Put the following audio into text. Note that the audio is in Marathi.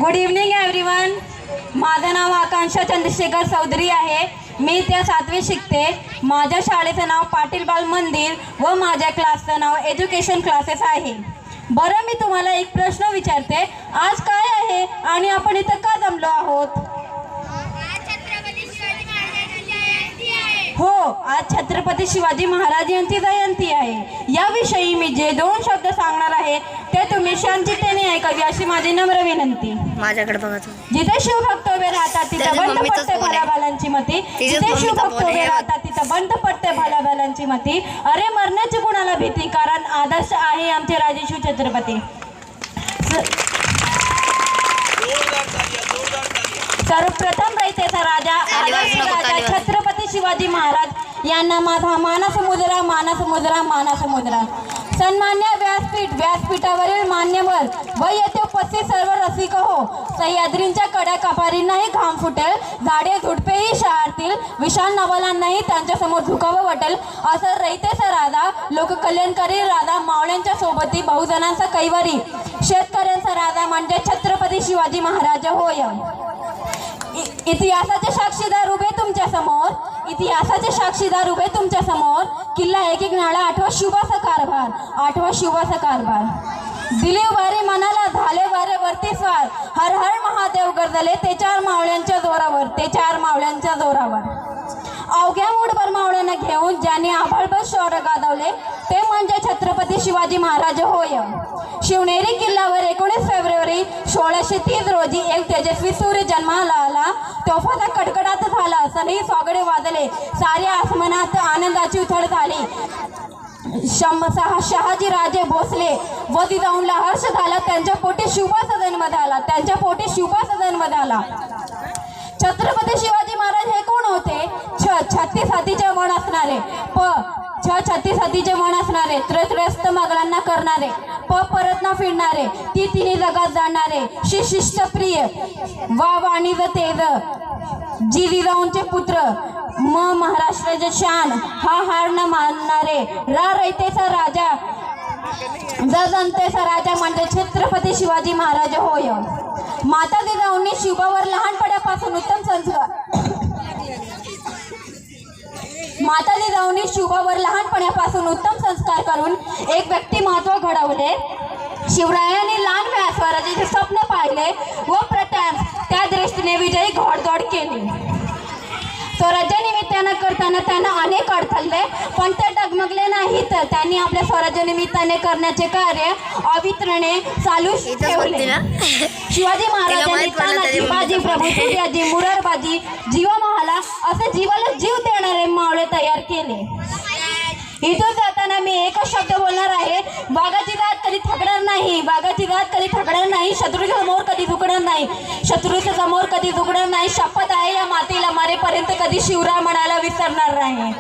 Good evening everyone. माझं नाव आकांक्षा चंद्रशेखर चौधरी आहे. मी त्या 7वी शिकते. माझ्या शाळेचं नाव पाटील बाल मंदिर व माझ्या क्लासचं नाव एज्युकेशन क्लासेस आहे. बरं, मी तुम्हाला एक प्रश्न विचारते. आज काय आहे आणि आपण इथं का जमलो आहोत? हो, आज छत्रपती शिवाजी महाराज यांची जयंती आहे. याविषयी मी जे 2 शब्द सांगणार आहे ते तुम्ही शांततेने ऐकावे अशी माझी नम्र विनंती. माझ्याकडे बघा. जिथे शिवभक्त उभे राहतात तिथं बंद पडते भल्याभालांची मती. जिथे शिवभक्त उभे राहतात तिथं बंद पडते भल्याभालांची मती. अरे मरण्याची कुणाला भीती, कारण आदर्श आहे आमचे राजे शिव छत्रपती. सर्वप्रथम रयतेचा राजा आदर्श राजा छत्रपती शिवाजी महाराज यांना माझा मानसमुद्रा मानसमुद्रा मानसमुद्रा. सन्मान्य व्यासपीठावरील मान्यवर व येथे उपस्थित सर्व रसिक हो. सह्याद्रींच्या कड्या कापारींनाही घाम फुटेल, झाडे झुडपेही शहारतील, विशाल नवलांनाही त्यांच्यासमोर झुकावं वाटेल असं रयतेचा राजा, लोककल्याणकारी राजा, मावळ्यांच्या सोबती बहुजनांचा कैवारी, शेतकऱ्यांचा राजा म्हणजे छत्रपती शिवाजी महाराज होय. इतिहासाचे साक्षीदार उभे तुमच्या समोर, इतिहासाचे साक्षीदार उभे तुमच्या समोर. किल्ला एक एक नाळा आठवा शुभाचा कारभार, आठवा शुभाचा कारभार. दिले वारे मनाला झाले वारे वरती स्वार, हर हर महादेव गरजले ते 4 मावळ्यांच्या जोरावर, ते 4 मावळ्यांच्या जोरावर. अवघ्या मूठभर मावळ्यांना घेऊन ज्यांनी आभाळभर शौर्य गाजवले ते म्हणजे छत्रपती शिवाजी महाराज होय. शिवनेरी किल्ल्यावर 19 फेब्रुवारी 1630 रोजी एक तेजस्वी सूर्य जन्माला आला. तोफाचा कडकडाट झाला, सनई स्वागडे वाजले, साऱ्या आसमानात आनंदाची उथळ झाली. शहाजी राजे भोसले व जिजाऊंला हर्ष झाला. त्यांच्या पोटी शुभाचा जन्म झाला, त्यांच्या पोटी शुभाचा जन्म झाला. छत्रपती शिवाजी महाराज हे कोण होते? 36 हातीचे मन असणारे, 36 हातीचे मन असणारे, त्रयस्त मगलांना करणारे, परत न फिरणारे, ती तिन्ही जगात जाणारे, शिष्ट प्रिय वा वाणिज तेज, जिजाऊंचे पुत्र, महाराष्ट्राचे शान, हा हार न मानणारे, रयतेचा राजा, जनतेचा राजा म्हणजे छत्रपती शिवाजी महाराज होय. माता जिजाऊंनी शिवावर लहानपणापासून उत्तम संस्कार करून एक व्यक्तिमत्व घडवले. शिवरायांनी लहान वयात स्वराज्याचे स्वप्न पाहिले व प्रथम त्या दृष्टीने विजयी घोडदौड केली. स्वराज्यानिमित्तानं करताना त्यांना अनेक अडथळे, पण ते डगमगले नाहीत. त्यांनी आपल्या स्वराज्यानिमित्ताने करण्याचे कार्य अवित्रणे चालू ठेवले. शिवाजी महाराजांनी तानाजी, बाजी प्रभू, सूर्याजी, मुरारबाजी, जीवमहाला असे जीवाला जीव देणारे मावळे तयार केले. इथून जाताना मी एकच शब्द बोलणार आहे. वाघाची दात कधी थकणार नाही, वाघाची दात कधी थकणार नाही, शत्रूच्या समोर कधी झुकणार नाही, शत्रूच्या समोर कधी झुकणार नाही. शपथ आहे या मातीला, मारेपर्यंत कधी शिवराय म्हणायला विसरणार नाही.